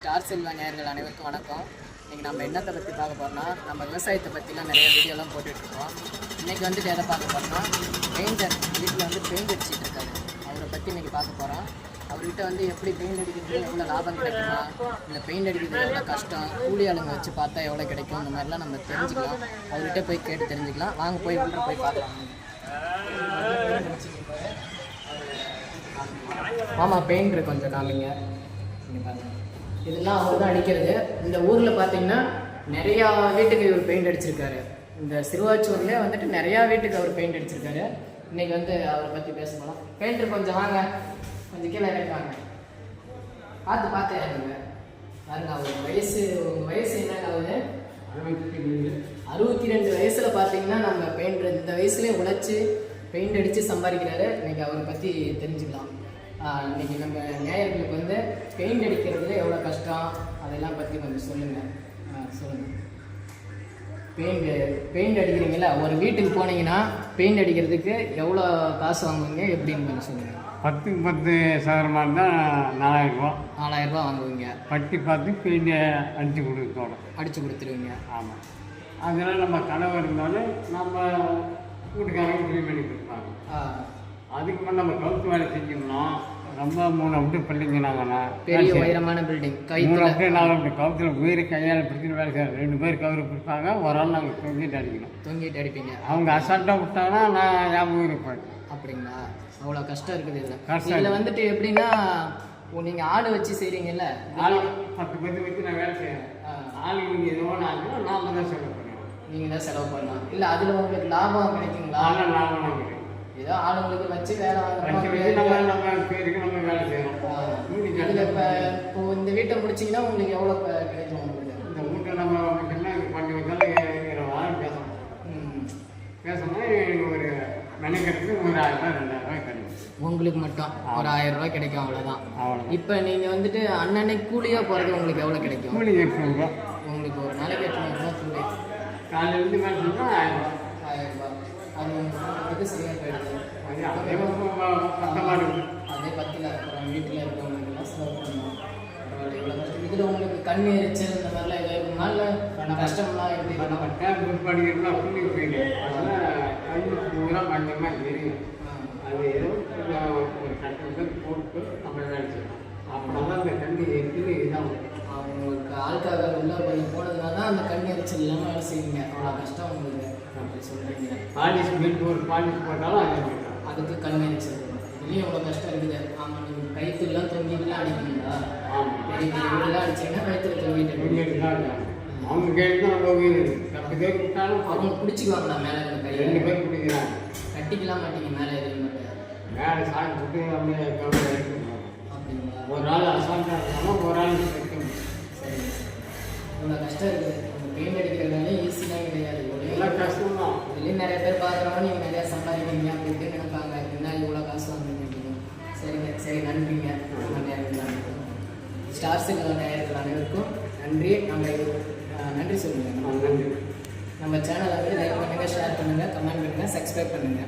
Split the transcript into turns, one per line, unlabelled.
Star Selva நேயர்கள் அனைவருக்கும் வணக்கம். இன்றைக்கி நம்ம என்னத்தை பற்றி பார்க்க போகிறோம்னா, நம்ம விவசாயத்தை பற்றிலாம் நிறைய வீடியோலாம் போட்டுட்ருக்கோம். இன்றைக்கி வந்துட்டு எதை பார்க்க போகிறோம்னா, பெயிண்டர் வீட்டில் வந்து பெயிண்ட் அடிச்சுட்டு இருக்காரு. அவரை பற்றி இன்றைக்கி பார்க்க போகிறோம். அவர்கிட்ட வந்து எப்படி பெயிண்ட் அடிக்கிறது, எவ்வளோ லாபம் கிடைக்குமா, இல்லை பெயிண்ட் அடிக்கிறது எவ்வளோ கஷ்டம், கூலி ஆளுங்க வச்சு பார்த்தா எவ்வளோ கிடைக்கும், இந்த மாதிரிலாம் நம்ம தெரிஞ்சுக்கலாம். அவர்கிட்ட போய் கேட்டு தெரிஞ்சுக்கலாம். வாங்க போய் உள்ள போய் பார்க்கலாம். ஆமாம், பெயிண்டர் கொஞ்சம் காமிங்க. இங்கே பாருங்கள், இதெல்லாம் அவர் தான் அடிக்கிறது. இந்த ஊரில் பார்த்தீங்கன்னா நிறையா வீட்டுக்கு இவர் பெயிண்ட் அடிச்சிருக்காரு. இந்த சிறுவாச்சூர்லேயே வந்துட்டு நிறையா வீட்டுக்கு அவர் பெயிண்ட் அடிச்சிருக்காரு. இன்றைக்கி வந்து அவரை பற்றி பேச போகலாம். பெயிண்டர் கொஞ்சம் வாங்க, கொஞ்சம் கீழே இறங்குவாங்க. பார்த்து இறங்குங்க. பாருங்க, அவர் உங்கள் வயசு என்னங்க ஆகுது? 62 வயசில் பார்த்தீங்கன்னா நம்ம பெயிண்டர் இந்த வயசுலேயே உழைச்சி பெயிண்ட் அடித்து சம்பாதிக்கிறாரு. இன்றைக்கி அவரை பற்றி தெரிஞ்சுக்கலாம். இன்றைக்கி நம்ம நேயர்களுக்கு வந்து பெயிண்ட் அடிக்கிறதுல எவ்வளோ கஷ்டம் அதெல்லாம் பற்றி கொஞ்சம் சொல்லுங்கள். பெயிண்ட் அடிக்கிறீங்களா? ஒரு வீட்டுக்கு போனீங்கன்னா பெயிண்ட் அடிக்கிறதுக்கு எவ்வளோ காசு வாங்குவீங்க, எப்படின்னு கொஞ்சம் சொல்லுங்கள்.
10 சதுரமாக இருந்தால் 4000
ரூபா வாங்குவீங்க.
பட்டி பார்த்து பெயிண்ட் அடித்து
கொடுத்துருவீங்க.
ஆமாம், அதனால் நம்ம கனவு இருந்தாலும் நம்ம வீட்டுக்காரங்க ஃப்ரீ பண்ணி கொடுப்பாங்க. அதுக்கு மேலே நம்ம கவுத்து வேலை செஞ்சோம்னா ரொம்ப 3 விட்டு பள்ளிங்கனாங்கன்னா
பெரிய உயரமான பில்டிங்
3 விட்டு 4 விட்டு கவுத்தில் உயிரை கையால் பிடிச்சிட்டு வேலை செய்யணும். 2 பேர் கவுரு பிடிப்பாங்க, ஒரு ஆள் நாங்கள் தொங்கிட்டு
அடிப்பீங்க.
அவங்க அசால்ட்டாக விட்டாங்கன்னா நான் ஞாபகம் இருப்பேன்.
அப்படிங்களா? அவ்வளோ கஷ்டம் இருக்குது இதில் வந்துட்டு எப்படின்னா, நீங்கள் ஆடு வச்சு செய்கிறீங்கல்ல,
ஆள் 10 பேர் வச்சு நான் வேலை செய்கிறேன். ஆளுக்கு நீங்கள் எதுவோ நான் நாம தான் செலவு பண்ணுவேன்.
நீங்கள் தான் செலவு பண்ணலாம். இல்லை அதில் உங்களுக்கு லாபம் கிடைக்குங்களா?
லாபம் கிடைக்கும்.
ஏதோ ஆளுங்களுக்கு வச்சு வேலை
பேருக்கு நம்ம வேலை செய்யணும்.
இதில் இப்போ இந்த வீட்டை முடிச்சிங்கன்னா உங்களுக்கு எவ்வளோ கிடைக்கும்?
இந்த வீட்டை நம்ம பண்ணி வச்சாலும் 20,000 பேசணும். பேசணும்னா ஒரு மெனக்கெடுத்து ஒரு 1000 2000 கிடைக்கும்.
உங்களுக்கு மட்டும் ஒரு 1000 ரூபாய் கிடைக்கும், அவ்வளோதான். இப்போ நீங்கள் வந்துட்டு அன்னன்னைக்கு கூலியாக போகிறது உங்களுக்கு எவ்வளோ கிடைக்கும்?
கூலி 800 ரூபா.
உங்களுக்கு ஒரு நாளைக்கு 800 ரூபா கூலி.
காலையிலேருந்து வேலை செஞ்சால் 1000 ரூபா.
அது உங்களுக்கு சரியாக போயிடுது. அதே 10 அப்புறம் வீட்டில் இருக்கவங்களுக்குலாம் செலவு பண்ணணும். இவ்வளோ கஷ்டம். இதில் உங்களுக்கு கண் எரிச்சல் இந்த மாதிரிலாம் எதாவது நாளில் கஷ்டம்லாம் எப்படி பண்ண
டேப் புக் பண்ணிக்கிறோம்னா கூலி போயிடு. அதனால் கண்ணு பூரா பண்ணமாக தெரியும். அது ஏதோ ஒரு கட்டத்தில் போட்டு நம்ம வேலை செய்யணும். அப்புறம் தான் அந்த கண்ணு எரிச்சல் இதுதான்.
உங்களுக்கு ஆளுக்காக உள்ள கொஞ்சம் போனதுனால தான் அந்த கண் எரிச்சல் இல்லாமல் வேலை செய்வீங்க. அவ்வளோ கஷ்டம் உங்களுக்கு அப்படி சொல்கிறீங்க.
பாலிஷ் பில் ஒரு பாலிஷ் போட்டாலும்
அதுக்கு கண் எரிச்சல் இதுலேயும் எவ்வளோ கஷ்டம் இருக்குது. ஆமாம், நீங்கள் கைத்துலாம் தொங்கிட்டுலாம் அடிக்கணுங்களா? பெரிய பெரிய வீடெல்லாம் அடிச்சிங்கன்னா கைத்தில் தொங்கிட்டு
அவங்க கேட்டு தான் 10 பேர் விட்டாலும்
அவங்க பிடிச்சிக்குவாங்களா? மேலே இருந்த கை
2 பேர் பிடிக்கிறாங்க.
கட்டிக்கலாம் மாட்டீங்க மேலே எதுவும் மாட்டேன்.
மேலே சாமி போட்டு அப்படியே
அப்படிங்களா?
ஒரு ஆள் அசால்ட்டாக இருக்காமல் ஒரு ஆள் வைக்கணும்.
சரி, இவ்வளோ கஷ்டம் இருக்குது. உங்கள் பெயிண்ட் அடிக்கிறதுனால ஈஸியாக கிடையாது.
எல்லாம் கஷ்டம் தான்.
இதுலேயும் நிறைய பேர் பார்க்குறவங்க நீங்கள் நிறையா சம்பாதிக்கிறீங்க அப்படி இப்படின்னு நினைப்பாங்க. என்ன இவ்வளோ காசு வாங்குறீங்க அப்படின்னு. சரிங்க, சரி, நன்றிங்க. ஸ்டார் செல்வா நேயர்கள் அனைவருக்கும் நன்றி. நன்றி சொல்லுங்கள்.
நன்றி.
நம்ம சேனலை வந்து லைக் பண்ணுங்கள், ஷேர் பண்ணுங்கள், கமெண்ட் பண்ணுங்கள், சப்ஸ்கிரைப் பண்ணுங்கள்.